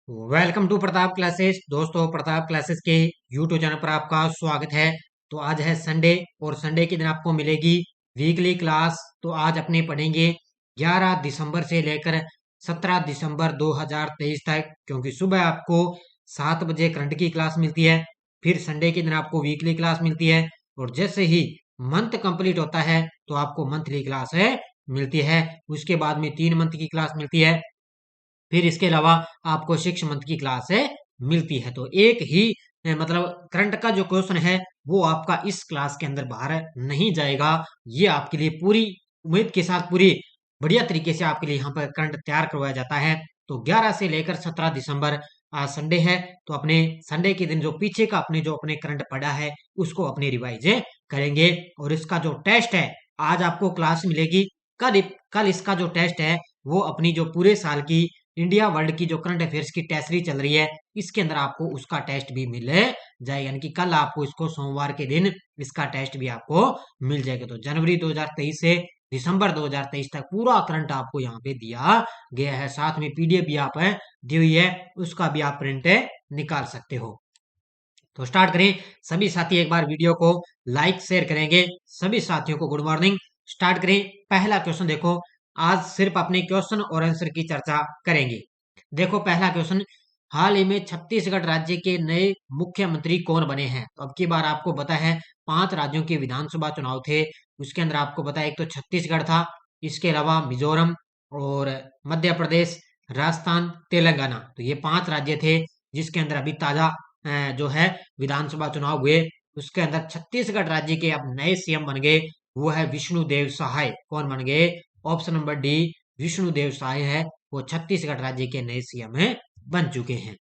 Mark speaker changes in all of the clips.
Speaker 1: Welcome to Pratap classes. दोस्तों, Pratap classes के YouTube channel पर आपका स्वागत है। तो आज है संडे और संडे के दिन आपको मिलेगी वीकली क्लास। तो आज अपने पढ़ेंगे 11 दिसंबर से लेकर 17 दिसंबर 2023 तक, क्योंकि सुबह आपको 7 बजे करंट की क्लास मिलती है। फिर संडे के दिन आपको वीकली क्लास मिलती है और जैसे ही मंथ कंप्लीट होता है तो आपको मंथली क्लास है मिलती है। उसके बाद में 3 मंथ की क्लास मिलती है। फिर इसके अलावा आपको 6 मंथ की क्लास है मिलती है। तो एक ही मतलब करंट का जो क्वेश्चन है वो आपका इस क्लास के अंदर बाहर नहीं जाएगा। ये आपके लिए पूरी उम्मीद के साथ पूरी बढ़िया तरीके से आपके लिए यहाँ पर करंट तैयार करवाया जाता है। तो 11 से लेकर 17 दिसंबर आज संडे है, तो अपने संडे के दिन जो पीछे का अपने जो अपने करंट पड़ा है उसको अपने रिवाइज करेंगे। और इसका जो टेस्ट है आज आपको क्लास मिलेगी। कल इसका जो टेस्ट है वो अपनी जो पूरे साल की इंडिया वर्ल्ड की जो करंट अफेयर्स की टेस्ट सीरीज चल रही है इसके अंदर आपको उसका टेस्ट भी मिल जाएगा। यानी कि कल आपको इसको सोमवार के दिन इसका टेस्ट भी आपको मिल जाएगा। तो जनवरी 2023 से दिसंबर 2023 तक पूरा करंट आपको यहाँ पे दिया गया है। साथ में पीडीएफ भी आप दी हुई है, उसका भी आप प्रिंट निकाल सकते हो। तो स्टार्ट करें। सभी साथी एक बार वीडियो को लाइक शेयर करेंगे। सभी साथियों को गुड मॉर्निंग। स्टार्ट करें। पहला क्वेश्चन देखो। आज सिर्फ अपने क्वेश्चन और आंसर की चर्चा करेंगे। देखो पहला क्वेश्चन, हाल ही में छत्तीसगढ़ राज्य के नए मुख्यमंत्री कौन बने हैं? तो अब की बार आपको पता है 5 राज्यों के विधानसभा चुनाव थे। उसके अंदर आपको पता है एक तो छत्तीसगढ़ था, इसके अलावा मिजोरम और मध्य प्रदेश, राजस्थान, तेलंगाना। तो ये 5 राज्य थे जिसके अंदर अभी ताजा जो है विधानसभा चुनाव हुए। उसके अंदर छत्तीसगढ़ राज्य के अब नए सीएम बन गए, वो है विष्णुदेव सहाय। कौन बन गए? ऑप्शन नंबर डी, विष्णुदेव सहाय है वो छत्तीसगढ़ राज्य के नए सीएम बन चुके हैं।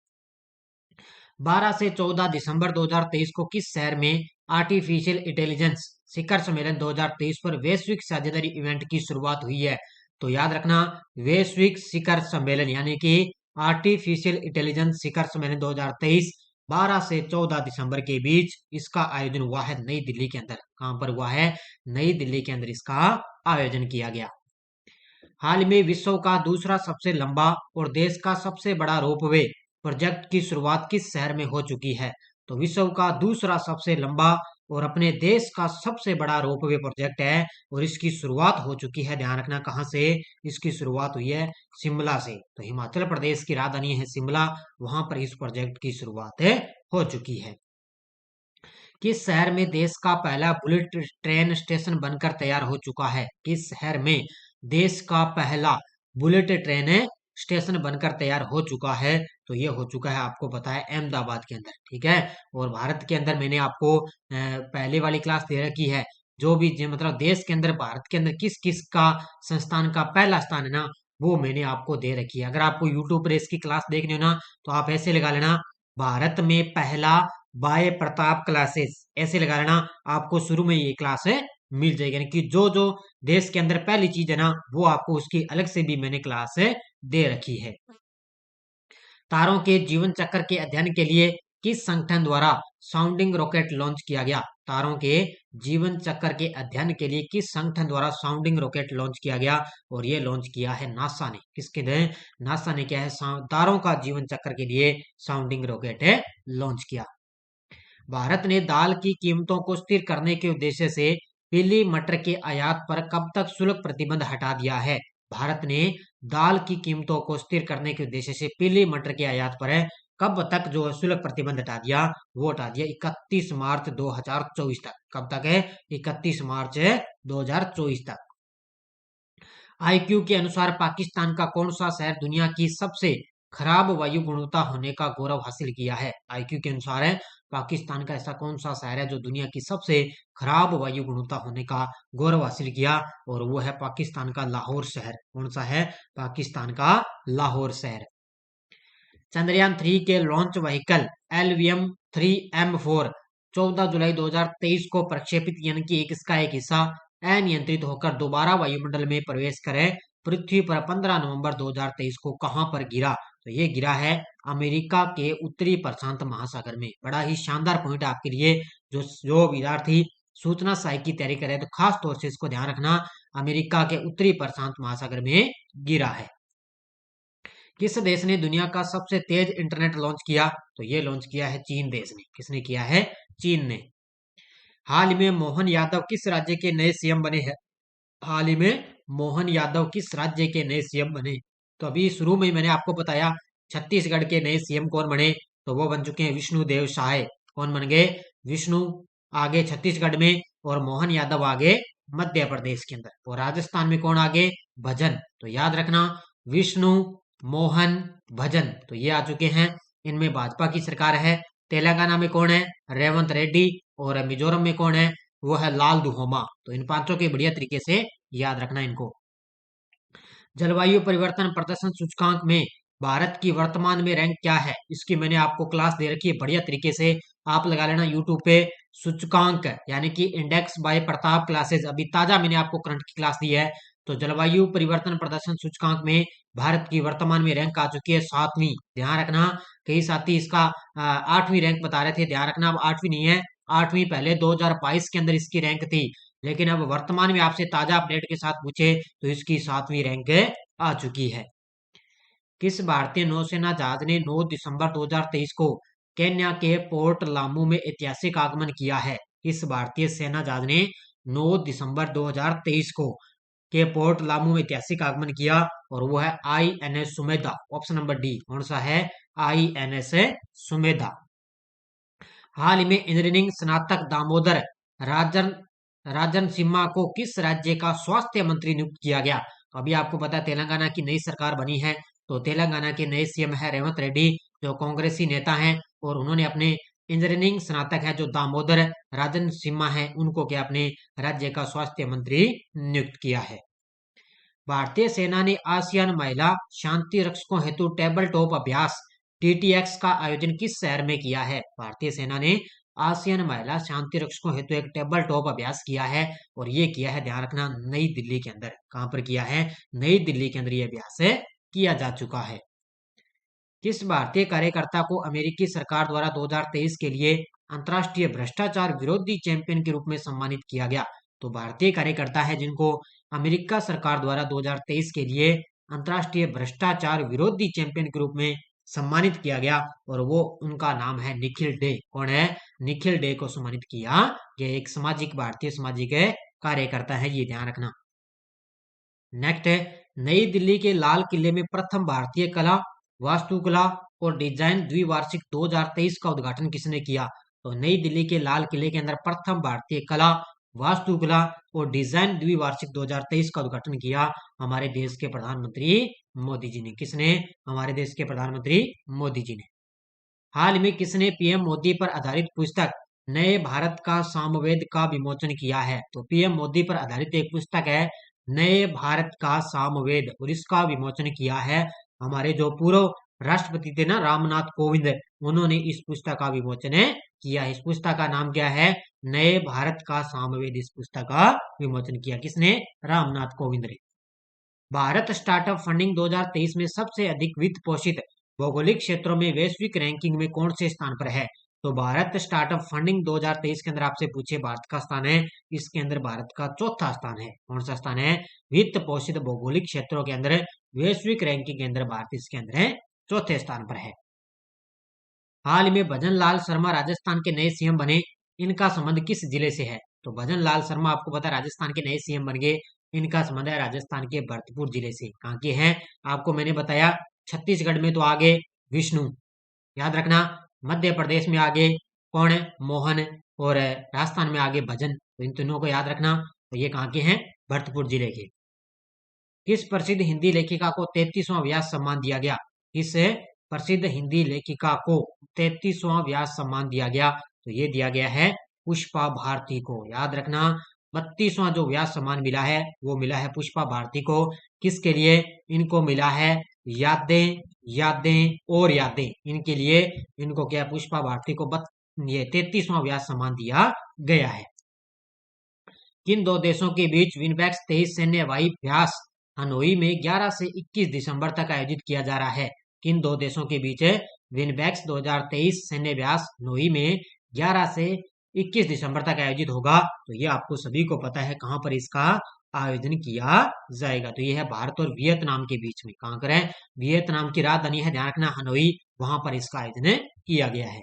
Speaker 1: 12 से 14 दिसंबर 2023 को किस शहर में आर्टिफिशियल इंटेलिजेंस शिखर सम्मेलन 2023 पर वैश्विक साझेदारी इवेंट की शुरुआत हुई है? तो याद रखना, वैश्विक शिखर सम्मेलन यानी कि आर्टिफिशियल इंटेलिजेंस शिखर सम्मेलन 2023 12 से 14 दिसंबर के बीच इसका आयोजन हुआ है नई दिल्ली के अंदर। कहां पर हुआ है? नई दिल्ली के अंदर इसका आयोजन किया गया। हाल में विश्व का दूसरा सबसे लंबा और देश का सबसे बड़ा रोपवे प्रोजेक्ट की शुरुआत किस शहर में हो चुकी है? तो विश्व का दूसरा सबसे लंबा और अपने देश का सबसे बड़ा रोपवे प्रोजेक्ट है और इसकी शुरुआत हो चुकी है। ध्यान रखना कहां से इसकी शुरुआत हुई है? शिमला से। तो हिमाचल प्रदेश की राजधानी है शिमला, वहां पर इस प्रोजेक्ट की शुरुआत हो चुकी है। किस शहर में देश का पहला बुलेट ट्रेन स्टेशन बनकर तैयार हो चुका है? किस शहर में देश का पहला बुलेट ट्रेन स्टेशन बनकर तैयार हो चुका है? तो ये हो चुका है, आपको पता है, अहमदाबाद के अंदर। ठीक है। और भारत के अंदर मैंने आपको पहले वाली क्लास दे रखी है। जो भी मतलब देश के अंदर भारत के अंदर किस किस का संस्थान का पहला स्थान है ना, वो मैंने आपको दे रखी है। अगर आपको यूट्यूब पर इसकी क्लास देखनी हो ना तो आप ऐसे लगा लेना, भारत में पहला बाय प्रताप क्लासेस, ऐसे लगा लेना। आपको शुरू में ये क्लास मिल जाएगी। यानी कि जो जो देश के अंदर पहली चीज है ना वो आपको उसकी अलग से भी मैंने क्लास दे रखी है। तारों के जीवन चक्र के अध्ययन के लिए किस संगठन द्वारा साउंडिंग रॉकेट लॉन्च किया गया? तारों के जीवन चक्र के अध्ययन के लिए किस संगठन द्वारा साउंडिंग रॉकेट लॉन्च किया गया? और ये लॉन्च किया है नासा ने। किसके ने? नासा ने क्या है, तारों का जीवन चक्र के लिए साउंडिंग रॉकेट लॉन्च किया। भारत ने दाल की कीमतों को स्थिर करने के उद्देश्य से पीली मटर के आयात पर कब तक शुल्क प्रतिबंध हटा दिया है? भारत ने दाल की कीमतों को स्थिर करने के उद्देश्य से पीली मटर के आयात पर कब तक जो शुल्क प्रतिबंध हटा दिया? वो हटा दिया 31 मार्च 2024 तक। कब तक है? 31 मार्च 2024 तक। आईक्यू के अनुसार पाकिस्तान का कौन सा शहर दुनिया की सबसे खराब वायु गुणवत्ता होने का गौरव हासिल किया है? आईक्यू के अनुसार है पाकिस्तान का ऐसा कौन सा शहर है जो दुनिया की सबसे खराब वायु गुणवत्ता होने का गौरव हासिल किया? और वो है पाकिस्तान का लाहौर शहर। कौन सा है? पाकिस्तान का लाहौर शहर। चंद्रयान 3 के लॉन्च व्हीकल LVM-3M4 14 जुलाई 2023 को प्रक्षेपित यानी कि इसका एक हिस्सा अनियंत्रित होकर दोबारा वायुमंडल में प्रवेश करे पृथ्वी पर 15 नवंबर 2023 को कहां पर गिरा? तो ये गिरा है अमेरिका के उत्तरी प्रशांत महासागर में। बड़ा ही शानदार पॉइंट आपके लिए। जो जो विद्यार्थी सूचना सहायक की तैयारी कर रहे हैं तो खास तौर से इसको ध्यान रखना, अमेरिका के उत्तरी प्रशांत महासागर में गिरा है। किस देश ने दुनिया का सबसे तेज इंटरनेट लॉन्च किया? तो ये लॉन्च किया है चीन देश ने। किसने किया है? चीन ने। हाल ही में मोहन यादव किस राज्य के नए सीएम बने हैं? हाल ही में मोहन यादव किस राज्य के नए सीएम बने? तो अभी शुरू में ही मैंने आपको बताया छत्तीसगढ़ के नए सीएम कौन बने, तो वो बन चुके हैं विष्णुदेव साय। कौन बन गए? विष्णु आगे छत्तीसगढ़ में, और मोहन यादव आगे मध्य प्रदेश के अंदर। और राजस्थान में कौन आगे? भजन। तो याद रखना, विष्णु, मोहन, भजन, तो ये आ चुके हैं। इनमें भाजपा की सरकार है। तेलंगाना में कौन है? रेवंत रेड्डी। और मिजोरम में कौन है? वो है लाल दुहोमा। तो इन पांचों के बढ़िया तरीके से याद रखना इनको। जलवायु परिवर्तन प्रदर्शन सूचकांक में भारत की वर्तमान में रैंक क्या है? इसकी मैंने आपको क्लास दे रखी है बढ़िया तरीके से, आप लगा लेना यूट्यूब पे। सूचकांक यानी कि इंडेक्स बाय प्रताप क्लासेस, अभी ताजा मैंने आपको करंट की क्लास दी है। तो जलवायु परिवर्तन प्रदर्शन सूचकांक में भारत की वर्तमान में रैंक आ चुकी है 7वीं। ध्यान रखना, कई साथी इसका 8वीं रैंक बता रहे थे। ध्यान रखना, अब 8वीं नहीं है, 8वीं पहले 2022 के अंदर इसकी रैंक थी, लेकिन अब वर्तमान में आपसे ताजा अपडेट के साथ पूछे तो इसकी 7वीं रैंक आ चुकी है। किस भारतीय नौसेना जहाज ने 9 दिसंबर 2023 को केन्या के पोर्ट लामू में ऐतिहासिक आगमन किया है? किस भारतीय सेना जहाज ने 9 दिसंबर 2023 को के पोर्ट लामू में ऐतिहासिक आगमन किया? और वो है INS Sumedha. Option number D. कौन सा है? INS सुमेधा। हाल ही में इंजीनियरिंग स्नातक दामोदर राजन राजन सिम्हा को किस राज्य का स्वास्थ्य मंत्री नियुक्त किया गया? तो अभी आपको पता है तेलंगाना की नई सरकार बनी है, तो तेलंगाना के नए सीएम है रेवंत रेड्डी, जो कांग्रेसी नेता हैं। और उन्होंने अपने इंजीनियरिंग स्नातक है जो दामोदर राजन सिम्हा है, उनको क्या अपने राज्य का स्वास्थ्य मंत्री नियुक्त किया है। भारतीय सेना ने आसियान महिला शांति रक्षकों हेतु टेबल टॉप अभ्यास TTX का आयोजन किस शहर में किया है? भारतीय सेना ने आसियान महिला शांति रक्षकों हेतु एक टेबल टॉप अभ्यास किया है, और ये किया है, ध्यान रखना, नई दिल्ली के अंदर। कहां पर किया है? नई दिल्ली के अंदर ये अभ्यास किया जा चुका है। किस भारतीय कार्यकर्ता को अमेरिकी सरकार द्वारा 2023 के लिए अंतर्राष्ट्रीय भ्रष्टाचार विरोधी चैंपियन के रूप में सम्मानित किया गया? तो भारतीय कार्यकर्ता है जिनको अमेरिका सरकार द्वारा 2023 के लिए अंतर्राष्ट्रीय भ्रष्टाचार विरोधी चैंपियन के रूप में सम्मानित किया गया, और वो उनका नाम है निखिल डे। कौन है? निखिल डे को सम्मानित किया। ये एक सामाजिक, भारतीय सामाजिक कार्यकर्ता है, ये ध्यान रखना। नेक्स्ट है, नई दिल्ली के लाल किले में प्रथम भारतीय कला, वास्तुकला और डिजाइन द्विवार्षिक 2023 का उद्घाटन किसने किया? तो नई दिल्ली के लाल किले के अंदर प्रथम भारतीय कला, वास्तुकला और डिजाइन द्विवार्षिक 2023 का उद्घाटन किया हमारे देश के प्रधानमंत्री मोदी जी ने। किसने? हमारे देश के प्रधानमंत्री मोदी जी ने। हाल में किसने पीएम मोदी पर आधारित पुस्तक नए भारत का सामवेद का विमोचन किया है? तो पीएम मोदी पर आधारित एक पुस्तक है नए भारत का सामवेद, और इसका विमोचन किया है हमारे जो पूर्व राष्ट्रपति थे ना, रामनाथ कोविंद, उन्होंने इस पुस्तक का विमोचन किया है। इस पुस्तक का नाम क्या है? नए भारत का सामवेद। इस पुस्तक का विमोचन किया किसने? रामनाथ कोविंद ने। भारत स्टार्टअप फंडिंग 2023 में सबसे अधिक वित्त पोषित भौगोलिक क्षेत्रों में वैश्विक रैंकिंग में कौन से स्थान पर है? तो भारत स्टार्टअप फंडिंग 2023 के अंदर आपसे पूछे भारत का स्थान है, इसके अंदर भारत का चौथा स्थान है। कौन सा स्थान है? वित्त पोषित भौगोलिक क्षेत्रों के अंदर वैश्विक रैंकिंग के अंदर भारत इसके अंदर है, चौथे स्थान पर है। हाल में भजन लाल शर्मा राजस्थान के नए सीएम बने, इनका संबंध किस जिले से है? तो भजन लाल शर्मा आपको पता है राजस्थान के नए सीएम बन गए, इनका संबंध है राजस्थान के भरतपुर जिले से। कहाँ के हैं? आपको मैंने बताया छत्तीसगढ़ में तो आगे विष्णु, याद रखना, मध्य प्रदेश में आगे कौन है? मोहन, और राजस्थान में आगे भजन। तो इन तीनों को याद रखना। तो ये कहाँ के हैं? भरतपुर जिले के। किस प्रसिद्ध हिंदी लेखिका को 33वां व्यास सम्मान दिया गया? किस प्रसिद्ध हिंदी लेखिका को 33वां व्यास सम्मान दिया गया? तो ये दिया गया है पुष्पा भारती को। याद रखना, 32वां जो व्यास सम्मान मिला है वो मिला है पुष्पा भारती को। किसके लिए? इनको मिला है यादें, यादें और यादें, इनके लिए इनको क्या, पुष्पा भारती को ये 33वां व्यास सम्मान दिया गया है। किन दो देशों के बीच विनबैक्स 23 सैन्य हवाई अभ्यास हनोई में 11 से 21 दिसंबर तक आयोजित किया जा रहा है? किन दो देशों के बीच विनबैक्स 2023 सैन्य अभ्यास हनोई में 11 से 21 दिसंबर तक आयोजित होगा? तो ये आपको सभी को पता है कहां पर इसका आयोजन किया जाएगा। तो यह है भारत और वियतनाम के बीच में, कहां पर है, वियतनाम की राजधानी है, ध्यान रखना, हनोई, वहां पर इसका आयोजन किया गया है।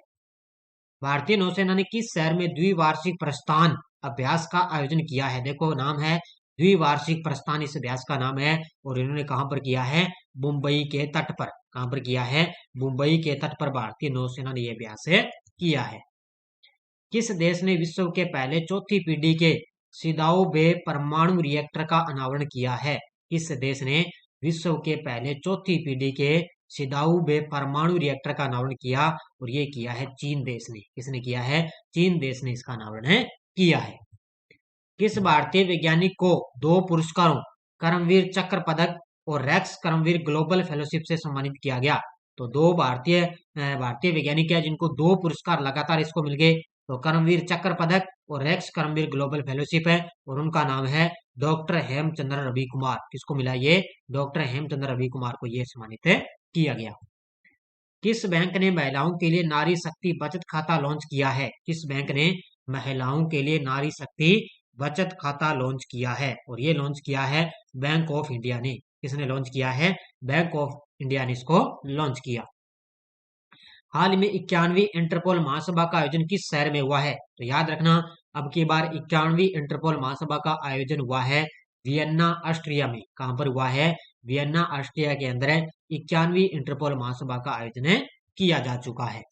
Speaker 1: भारतीय नौसेना ने किस शहर में द्विवार्षिक प्रस्थान अभ्यास का आयोजन किया है? देखो नाम है द्विवार्षिक प्रस्थान, इस अभ्यास का नाम है, और इन्होंने कहां पर किया है, मुंबई के तट पर। कहां पर किया है, मुंबई के तट पर भारतीय नौसेना ने यह अभ्यास किया है। किस देश ने विश्व के पहले चौथी पीढ़ी के सिदाओ बे परमाणु रिएक्टर का अनावरण किया है? किस देश ने विश्व के पहले चौथी पीढ़ी के सिदाऊ बे परमाणु रिएक्टर का अनावरण किया? और ये किया है चीन देश ने। किसने किया है? चीन देश ने इसका अनावरण किया है। किस भारतीय वैज्ञानिक को 2 पुरस्कारों, कर्मवीर चक्र पदक और रेक्स कर्मवीर ग्लोबल फेलोशिप से सम्मानित किया गया? तो 2 भारतीय वैज्ञानिक है जिनको 2 पुरस्कार लगातार इसको मिल गए। तो कर्मवीर चक्र पदक और रेक्स कर्मवीर ग्लोबल फेलोशिप है, और उनका नाम है डॉक्टर हेमचंद्र रवि कुमार। किसको मिला ये? डॉक्टर हेमचंद्र रवि कुमार को ये सम्मानित किया गया। किस बैंक ने महिलाओं के लिए नारी शक्ति बचत खाता लॉन्च किया है? किस बैंक ने महिलाओं के लिए नारी शक्ति बचत खाता लॉन्च किया है? और ये लॉन्च किया है बैंक ऑफ इंडिया ने। किसने लॉन्च किया है? बैंक ऑफ इंडिया ने इसको लॉन्च किया। हाल में 91वीं इंटरपोल महासभा का आयोजन किस शहर में हुआ है? तो याद रखना, अब की बार 91वीं इंटरपोल महासभा का आयोजन हुआ है वियन्ना, ऑस्ट्रिया में। कहां पर हुआ है? वियन्ना, ऑस्ट्रिया के अंदर 91वीं इंटरपोल महासभा का आयोजन किया जा चुका है।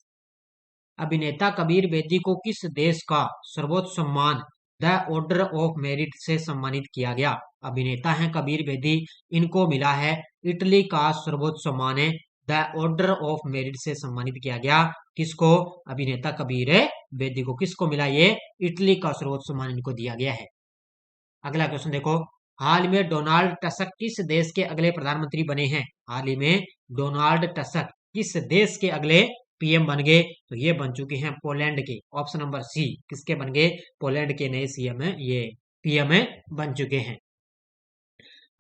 Speaker 1: अभिनेता कबीर बेदी को किस देश का सर्वोच्च सम्मान द ऑर्डर ऑफ मेरिट से सम्मानित किया गया? अभिनेता हैं कबीर बेदी, इनको मिला है इटली का सर्वोच्च सम्मान है द ऑर्डर ऑफ मेरिट से सम्मानित किया गया। किसको? अभिनेता कबीर बेदी को। किसको मिला ये? इटली का सर्वोच्च सम्मान इनको दिया गया है। अगला क्वेश्चन देखो, हाल में डोनाल्ड टस्क किस देश के अगले प्रधानमंत्री बने हैं? हाल ही में डोनाल्ड टस्क किस देश के अगले पीएम बन गए? तो ये बन चुके हैं पोलैंड के। ऑप्शन नंबर सी, किसके बन गए? पोलैंड के नए सीएम है, ये पीएम बन चुके हैं।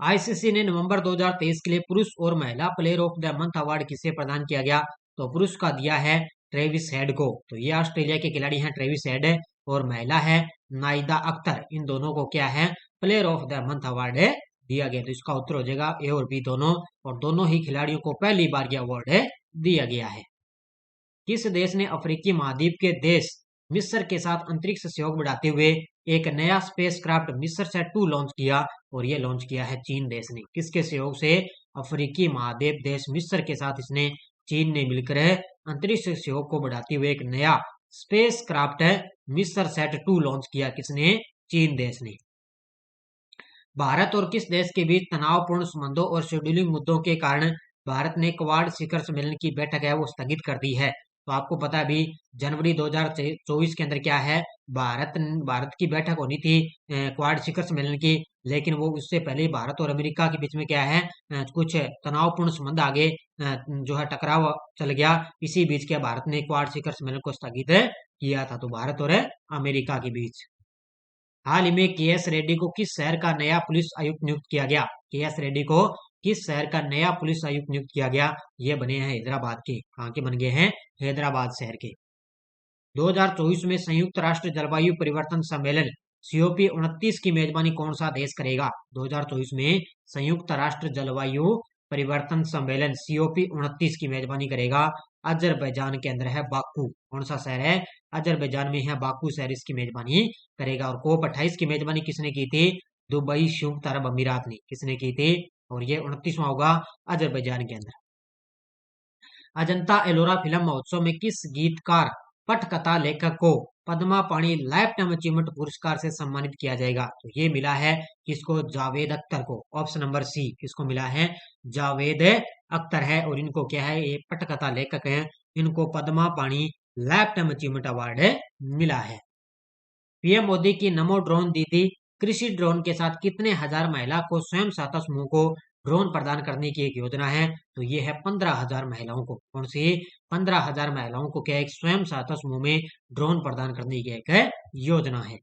Speaker 1: आईसीसी ने नवंबर 2023 के लिए पुरुष और महिला player of the month award किसे प्रदान किया गया? तो पुरुष का दिया है ट्रेविस हेड को। तो ये ऑस्ट्रेलिया के खिलाड़ी हैं ट्रेविस हेड, और महिला है नाइदा अख्तर। इन दोनों को क्या है? Player of the month award दिया गया। तो इसका उत्तर हो जाएगा ए और बी दोनों, और दोनों ही खिलाड़ियों को पहली बार यह अवार्ड दिया गया है। किस देश ने अफ्रीकी महाद्वीप के देश मिस्र के साथ अंतरिक्ष सहयोग बढ़ाते हुए एक नया स्पेसक्राफ्ट मिस्र सेट 2 लॉन्च किया? और ये लॉन्च किया है चीन देश ने। किसके सहयोग से? अफ्रीकी महाद्वीप देश मिस्र के साथ इसने, चीन ने मिलकर अंतरिक्ष सहयोग को बढ़ाते हुए एक नया स्पेसक्राफ्ट मिस्र सेट 2 लॉन्च किया। किसने? चीन देश ने। भारत और किस देश के बीच तनावपूर्ण संबंधों और शेड्यूलिंग मुद्दों के कारण भारत ने क्वाड शिखर सम्मेलन की बैठक है वो स्थगित कर दी है? तो आपको पता है अभी जनवरी 2024 के अंदर क्या है, भारत की बैठक होनी थी क्वाड शिखर सम्मेलन की, लेकिन वो उससे पहले ही भारत और अमेरिका के बीच में क्या है, कुछ तनावपूर्ण संबंध आगे जो है टकराव चल गया। इसी बीच क्या भारत ने क्वाड शिखर सम्मेलन को स्थगित किया था, तो भारत और अमेरिका के बीच। हाल ही में के एस रेड्डी को किस शहर का नया पुलिस आयुक्त नियुक्त किया गया? के एस रेड्डी को किस शहर का नया पुलिस आयुक्त नियुक्त किया गया? ये बने हैं हैदराबाद के। कहाँ के बन गए हैं? हैदराबाद शहर के। 2024 में संयुक्त राष्ट्र जलवायु परिवर्तन सम्मेलन सीओपी 29 की मेजबानी कौन सा देश करेगा? 2024 में संयुक्त राष्ट्र जलवायु परिवर्तन सम्मेलन सीओपी 29 की मेजबानी करेगा अजरबैजान के अंदर है बाकू। कौन सा शहर है? अजरबैजान में है बाकू शहर, इसकी मेजबानी करेगा। और कोप 28 की मेजबानी किसने की थी? दुबई संयुक्त अरब अमीरात ने। किसने की थी? और ये 29वां होगा अजरबैजान के अंदर। अजंता एलोरा फिल्म महोत्सव में किस गीतकार पटकथा लेखक को पद्मा पाणी लाइफ टाइम अचीवमेंट पुरस्कार से सम्मानित किया जाएगा? तो ये मिला है किसको? जावेद अख्तर को। ऑप्शन नंबर सी, किसको मिला है? जावेद अख्तर है, और इनको क्या है, ये पटकथा लेखक हैं, इनको पद्मा पाणी लाइफ टाइम अचीवमेंट अवार्ड मिला है। पीएम मोदी की नमो ड्रोन दीदी कृषि ड्रोन के साथ कितने हजार महिला को स्वयं सहायता समूह को ड्रोन प्रदान करने की एक योजना है? तो ये है 15,000 महिलाओं को। कौन सी? 15,000 महिलाओं को क्या एक स्वयं सहायता समूह में ड्रोन प्रदान करने की एक योजना है।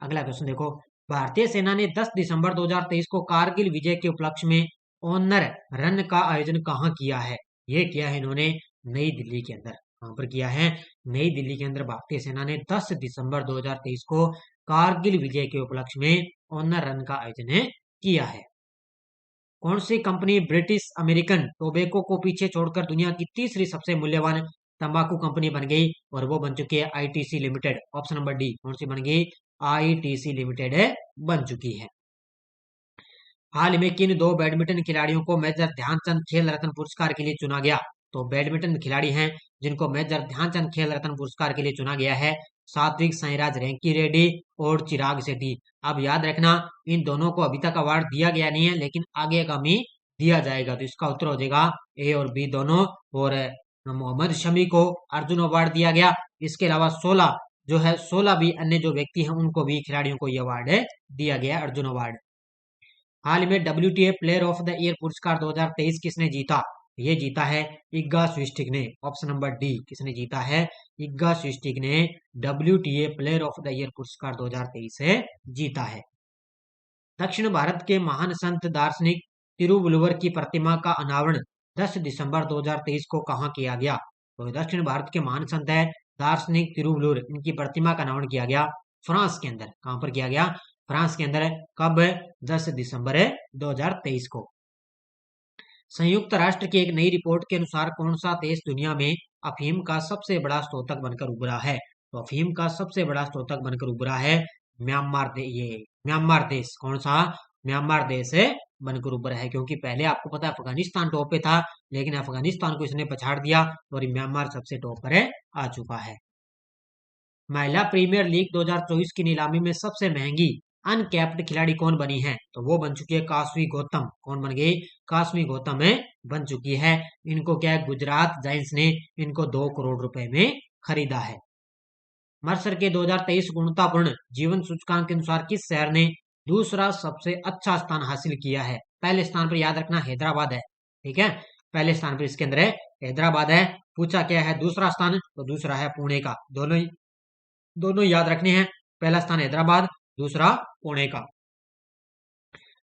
Speaker 1: अगला क्वेश्चन देखो, भारतीय सेना ने 10 दिसंबर 2023 को कारगिल विजय के उपलक्ष्य में ऑनर रन का आयोजन कहाँ किया है? ये किया है इन्होंने नई दिल्ली के अंदर। कहां पर किया है? नई दिल्ली के अंदर भारतीय सेना ने 10 दिसंबर 2023 को कारगिल विजय के उपलक्ष्य में ऑनर रन का आयोजन किया है। कौन सी कंपनी ब्रिटिश अमेरिकन टोबैको को पीछे छोड़कर दुनिया की तीसरी सबसे मूल्यवान तंबाकू कंपनी बन गई और वो बन चुकी है ITC limited. Option number D. कौन सी बन गई? आईटीसी लिमिटेड बन चुकी है। हाल में किन दो बैडमिंटन खिलाड़ियों को मेजर ध्यानचंद खेल रत्न पुरस्कार के लिए चुना गया? तो बैडमिंटन खिलाड़ी हैं जिनको मेजर ध्यानचंद खेल रत्न पुरस्कार के लिए चुना गया है, सात्विक साईराज रैंकी रेड्डी और चिराग शेट्टी। अब याद रखना, इन दोनों को अभी तक अवार्ड दिया गया नहीं है, लेकिन आगे आगामी दिया जाएगा। तो इसका उत्तर हो जाएगा ए और बी दोनों। और मोहम्मद शमी को अर्जुन अवार्ड दिया गया। इसके अलावा 16 जो है 16 भी अन्य जो व्यक्ति हैं उनको भी खिलाड़ियों को यह अवार्ड दिया गया, अर्जुन अवार्ड। हाल में WTA player of the year पुरस्कार 2023 किसने जीता? ये जीता है इग्गा स्विस्टिक ने। Option number D. किसने जीता है? इग्गा स्विस्टिक ने WTA player of the year पुरस्कार 2023 से जीता है। दक्षिण भारत के महान संत दार्शनिक तिरुवल्लुवर की प्रतिमा का अनावरण 10 दिसंबर 2023 को कहाँ किया गया? तो दक्षिण भारत के महान संत है दार्शनिक तिरुवल्लुवर, इनकी प्रतिमा का अनावरण किया गया फ्रांस के अंदर। कहां पर किया गया? फ्रांस के अंदर। कब? 10 दिसंबर 2023 को। संयुक्त राष्ट्र की एक नई रिपोर्ट के अनुसार कौन सा देश दुनिया में अफीम का सबसे बड़ा स्रोतक बनकर उभरा है? तो अफीम का सबसे बड़ा स्रोतक बनकर उभरा है म्यांमार देश। कौन सा? म्यांमार देश बनकर उभरा है, क्योंकि पहले आपको पता है अफगानिस्तान टॉप पे था, लेकिन अफगानिस्तान को इसने पछाड़ दिया और म्यांमार सबसे टॉप पर आ चुका है। महिला प्रीमियर लीग 2024 की नीलामी में सबसे महंगी अनकैप्ड खिलाड़ी कौन बनी है? तो वो बन चुकी है कास्वी गौतम। कौन बन गई? कास्वी गौतम बन चुकी है। इनको क्या है, गुजरात जायंट्स ने इनको 2 करोड़ रुपए में खरीदा है। मर्सर के 2023 गुणवत्तापूर्ण जीवन सूचकांक के अनुसार किस शहर ने दूसरा सबसे अच्छा स्थान हासिल किया है? पहले स्थान पर याद रखना हैदराबाद है, ठीक है। पहले स्थान पर इसके अंदर हैदराबाद है। पूछा क्या है दूसरा स्थान? तो दूसरा है पुणे का। दोनों याद रखने हैं। पहला स्थान हैदराबाद, दूसरा पुणे का।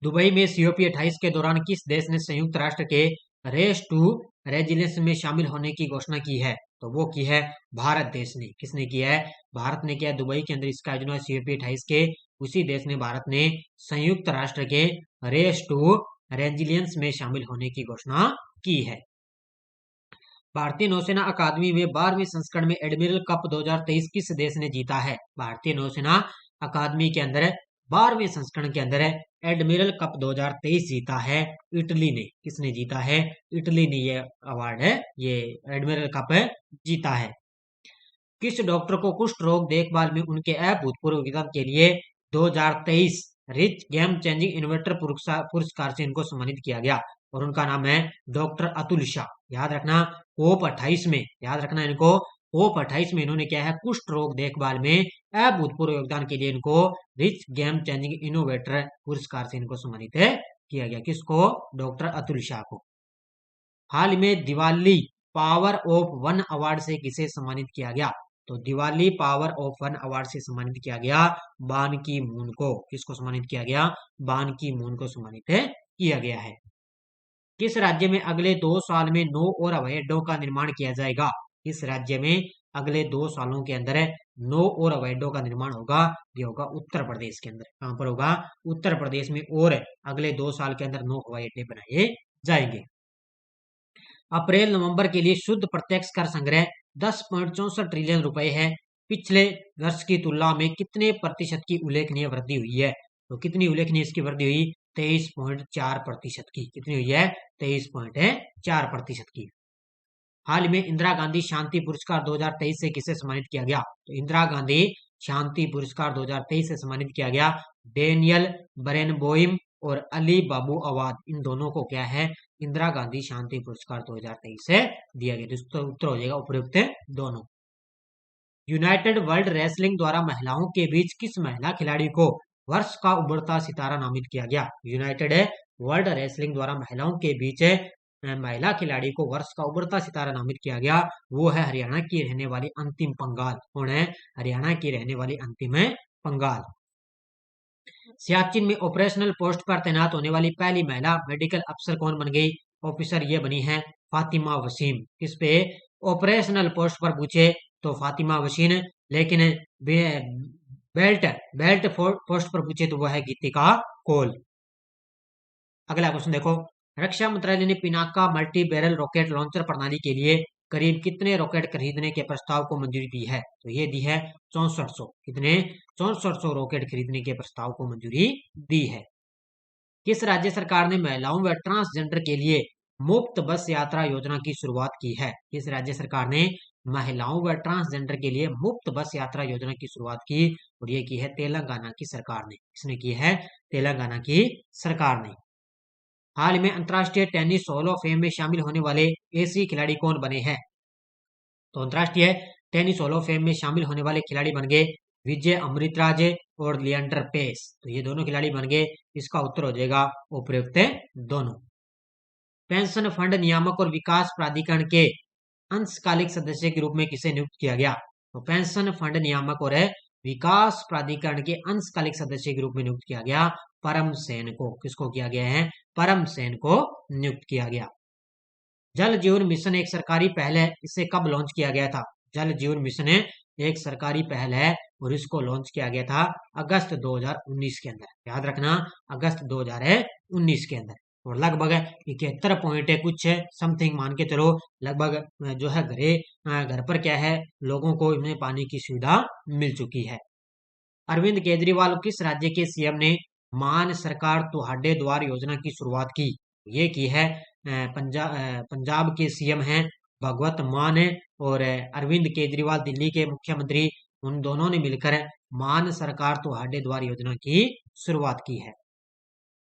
Speaker 1: दुबई में COP28 के दौरान किस देश ने संयुक्त राष्ट्र के रेस टू रेजिलियंस में शामिल होने की घोषणा की है? तो वो की है भारत देश ने। किसने किया है? भारत ने किया। दुबई के अंदर इसका आयोजन है COP28 के, उसी देश ने, भारत ने संयुक्त राष्ट्र के रेस टू रेजिलियंस में शामिल होने की घोषणा की है। भारतीय नौसेना अकादमी में 12वें संस्करण में एडमिरल कप 2023 किस देश ने जीता है? भारतीय नौसेना अकादमी के अंदर 12वें संस्करण के अंदर एडमिरल कप 2023 जीता है इटली ने। किसने जीता है? इटली ने ये अवार्ड ये एडमिरल कप जीता है। किस डॉक्टर को कुष्ठ रोग देखभाल में उनके अभूतपूर्व योगदान के लिए 2023 रिच गेम चेंजिंग इनोवेटर पुरस्कार से इनको सम्मानित किया गया? और उनका नाम है डॉक्टर अतुल शाह। याद रखना कोप 28 में, याद रखना इनको, कोप 28 में इन्होंने क्या है, कुष्ठ रोग देखभाल में अभूतपूर्व योगदान के लिए इनको रिच गेम चेंजिंग इनोवेटर पुरस्कार से इनको सम्मानित किया गया। किसको? डॉक्टर अतुल शाह को। हाल में Diwali power of one award से किसे सम्मानित किया गया? तो Diwali power of one award से सम्मानित किया गया बान की मून को। किसको सम्मानित किया गया? बान की मून को सम्मानित किया गया है। किस राज्य में अगले 2 साल में 9 और हवाई अड्डों का निर्माण किया जाएगा? किस राज्य में अगले 2 सालों के अंदर 9 और हवाई अड्डों का निर्माण होगा? ये होगा उत्तर प्रदेश के अंदर। कहां पर होगा? उत्तर प्रदेश में। और अगले 2 साल के अंदर 9 हवाई अड्डे बनाए जाएंगे। अप्रैल नवंबर के लिए शुद्ध प्रत्यक्ष कर संग्रह 10.64 ट्रिलियन रुपए है। पिछले वर्ष की तुलना में कितने प्रतिशत की उल्लेखनीय वृद्धि हुई है? तो कितनी उल्लेखनीय इसकी वृद्धि हुई? 23.4% की। कितनी हुई है? 23.4% की। हाल में इंदिरा गांधी शांति पुरस्कार 2023 से किसे सम्मानित किया गया? तो इंदिरा गांधी शांति पुरस्कार 2023 से सम्मानित किया गया डेनियल बरेनबोइम और अली बाबू अवाद। इन दोनों को क्या है, इंदिरा गांधी शांति पुरस्कार 2023 से दिया गया। तो उत्तर हो जाएगा उपयुक्त दोनों। यूनाइटेड वर्ल्ड रेसलिंग द्वारा महिलाओं के बीच किस महिला खिलाड़ी को वर्ष का उभरता सितारा नामित किया गया? यूनाइटेड वर्ल्ड रेसलिंग द्वारा महिलाओं के बीच महिला खिलाड़ी को वर्ष का उभरता सितारा नामित किया गया। वो है हरियाणा की रहने वाली अंतिम पंगाल। कौन है? हरियाणा की रहने वाली अंतिम पंगाल। सियाचिन में ऑपरेशनल पोस्ट पर तैनात होने वाली पहली महिला मेडिकल अफसर कौन बन गई? ऑफिसर ये बनी है फातिमा वसीम। किस पे? ऑपरेशनल पोस्ट पर पूछे तो फातिमा वसीम। लेकिन बेल्ट बेल्ट पोस्ट पर पूछे तो वो है गीतिका कोल। अगला क्वेश्चन देखो, रक्षा मंत्रालय ने Pinaka multi barrel rocket launcher प्रणाली के लिए करीब कितने रॉकेट खरीदने के प्रस्ताव को मंजूरी दी है? तो ये दी है 6400। कितने? 6400 रॉकेट खरीदने के प्रस्ताव को मंजूरी दी है। किस राज्य सरकार ने महिलाओं व ट्रांसजेंडर के लिए मुफ्त बस यात्रा योजना की शुरुआत की है? किस राज्य सरकार ने महिलाओं व ट्रांसजेंडर के लिए मुफ्त बस यात्रा योजना की शुरुआत की? और ये की है तेलंगाना की सरकार ने। किसने की है? तेलंगाना की सरकार ने। हाल में अंतर्राष्ट्रीय टेनिस हॉल ऑफ फेम में शामिल होने वाले एशियाई खिलाड़ी कौन बने हैं? तो अंतर्राष्ट्रीय टेनिस हॉल ऑफ फेम में शामिल होने वाले खिलाड़ी बन गए विजय अमृतराजे और लिएंडर पेस। तो ये दोनों खिलाड़ी बन गए। इसका उत्तर हो जाएगा उपयुक्त दोनों। पेंशन फंड नियामक और विकास प्राधिकरण के अंशकालिक सदस्य के रूप में किसे नियुक्त किया गया? तो पेंशन फंड नियामक और विकास प्राधिकरण के अंशकालिक सदस्य के रूप में नियुक्त किया गया परम सेन को। किसको किया गया है? परम सेन को नियुक्त किया गया। जल जीवन मिशन एक सरकारी पहल है, इसे कब लॉन्च किया गया था? जल जीवन मिशन एक सरकारी पहल है और इसको लॉन्च किया गया था अगस्त 2019 के अंदर। याद रखना, अगस्त 2019 के अंदर। और लगभग 71 पॉइंट है कुछ समथिंग मान के चलो, लगभग जो है घर पर क्या है लोगों को इन्हें पानी की सुविधा मिल चुकी है। अरविंद केजरीवाल किस राज्य के सीएम ने मान सरकार तुहाडे द्वार योजना की शुरुआत की? ये की है पंजाब के सीएम हैं भगवत मान और अरविंद केजरीवाल दिल्ली के मुख्यमंत्री। उन दोनों ने मिलकर मान सरकार तुहाडे द्वार योजना की शुरुआत की है।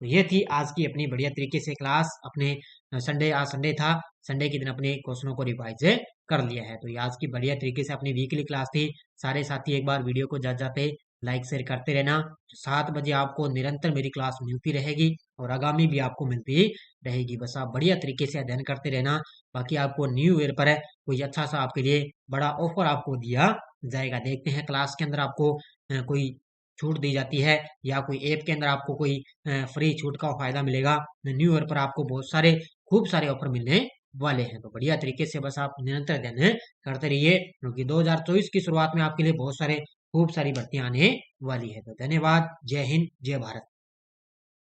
Speaker 1: तो ये थी आज की अपनी बढ़िया तरीके से क्लास। अपने आज संडे था, संडे के दिन अपने क्वेश्चनों को रिवाइज कर लिया है। तो ये आज की बढ़िया तरीके से अपनी वीकली क्लास थी। सारे साथी एक बार वीडियो को जाते लाइक शेयर करते रहना। 7 बजे आपको निरंतर मेरी क्लास मिलती रहेगी और आगामी भी आपको मिलती रहेगी। बस आप बढ़िया तरीके से अध्ययन करते रहना। बाकी आपको न्यू ईयर पर कोई अच्छा सा आपके लिए बड़ा ऑफर आपको दिया जाएगा। देखते हैं क्लास के अंदर आपको कोई छूट दी जाती है या कोई ऐप के अंदर आपको कोई फ्री छूट का फायदा मिलेगा। न्यू ईयर पर आपको बहुत सारे खूब सारे ऑफर मिलने वाले हैं। तो बढ़िया तरीके से बस आप निरंतर अध्ययन करते रहिए, क्योंकि 2024 की शुरुआत में आपके लिए बहुत सारे खूब सारी भर्तियां आने वाली है। तो धन्यवाद। जय हिंद, जय भारत।